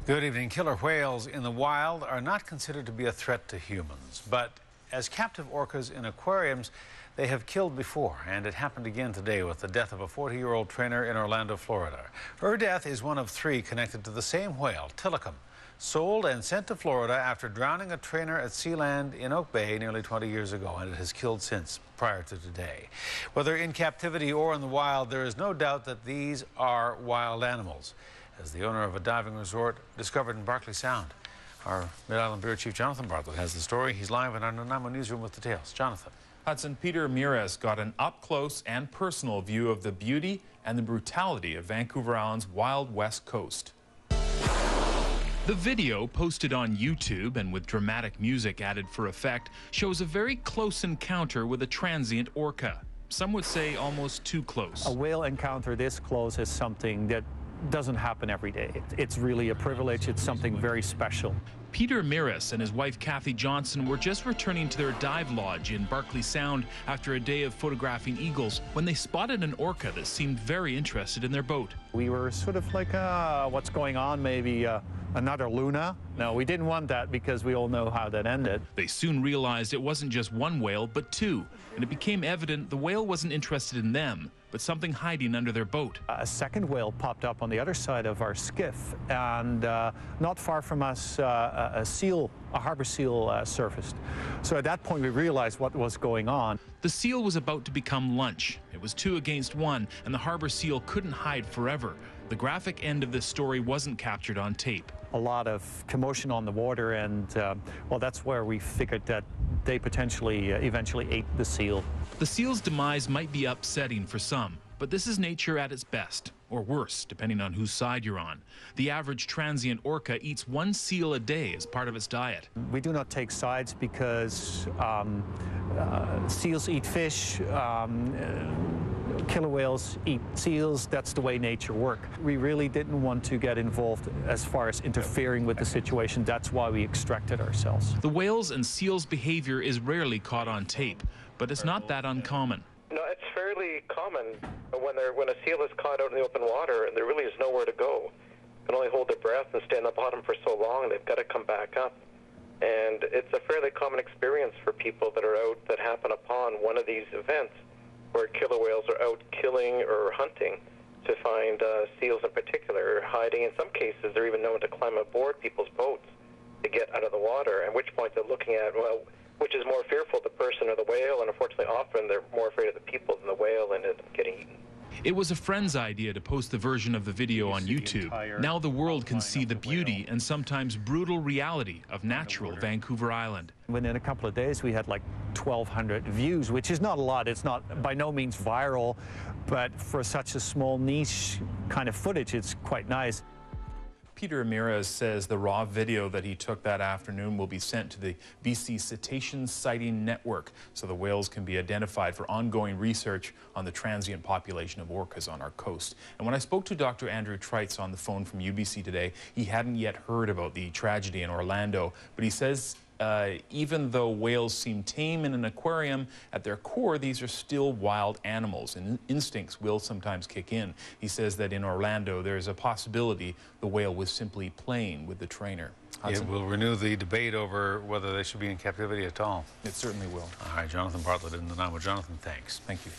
Good evening. Killer whales in the wild are not considered to be a threat to humans, but as captive orcas in aquariums, they have killed before, and it happened again today with the death of a 40-year-old trainer in Orlando, Florida. Her death is one of three connected to the same whale, Tilikum, sold and sent to Florida after drowning a trainer at Sealand in Oak Bay nearly 20 years ago, and it has killed since, prior to today. Whether in captivity or in the wild, there is no doubt that these are wild animals, as the owner of a diving resort discovered in Barkley Sound. Our Mid-Island Bureau Chief Jonathan Bartlett has the story. He's live in our Nanaimo newsroom with details. Jonathan. Hudson, Peter Mieras got an up-close and personal view of the beauty and the brutality of Vancouver Island's wild west coast. The video, posted on YouTube and with dramatic music added for effect, shows a very close encounter with a transient orca. Some would say almost too close. A whale encounter this close is something that doesn't happen every day. It's really a privilege. It's something very special. Peter Mieras and his wife Kathy Johnson were just returning to their dive lodge in Barkley Sound after a day of photographing eagles when they spotted an orca that seemed very interested in their boat. We were sort of like, what's going on? Maybe another Luna? No, we didn't want that because we all know how that ended. They soon realized it wasn't just one whale, but two, and it became evident the whale wasn't interested in them, but something hiding under their boat. A second whale popped up on the other side of our skiff, and not far from us, a harbor seal surfaced. So at that point, we realized what was going on. The seal was about to become lunch. It was 2 against 1, and the harbor seal couldn't hide forever. The graphic end of this story wasn't captured on tape. A lot of commotion on the water, and well, that's where we figured that they potentially eventually ate the seal. The seal's demise might be upsetting for some, but this is nature at its best, or worse, depending on whose side you're on. The average transient orca eats 1 seal a day as part of its diet. We do not take sides because seals eat fish, killer whales eat seals. That's the way nature works. We really didn't want to get involved as far as interfering with the situation. That's why we extracted ourselves. The whales' and seals' behavior is rarely caught on tape, but it's not that uncommon. No, it's fairly common when a seal is caught out in the open water and there really is nowhere to go. They can only hold their breath and stay on the bottom for so long, and they've got to come back up. And it's a fairly common experience for people that are out that happen upon one of these events where killer whales are out killing or hunting to find seals in particular, hiding. In some cases, they're even known to climb aboard people's boats to get out of the water, at which point they're looking at, well, which is more fearful, the person or the whale, and unfortunately often they're more afraid of the people than the whale and it getting eaten. It was a friend's idea to post the version of the video on YouTube. Now the world can see the beauty and sometimes brutal reality of natural Vancouver Island. Within a couple of days, we had like 1,200 views, which is not a lot. It's not by no means viral, but for such a small niche kind of footage, it's quite nice. Peter Mieras says the raw video that he took that afternoon will be sent to the BC Cetacean Sighting Network so the whales can be identified for ongoing research on the transient population of orcas on our coast. And when I spoke to Dr. Andrew Treitz on the phone from UBC today, he hadn't yet heard about the tragedy in Orlando, but he says even though whales seem tame in an aquarium, at their core, these are still wild animals, and instincts will sometimes kick in. He says that in Orlando, there's a possibility the whale was simply playing with the trainer. Hudson. It will renew the debate over whether they should be in captivity at all. It certainly will. All right, Jonathan Bartlett in Nanaimo. Jonathan, thanks. Thank you.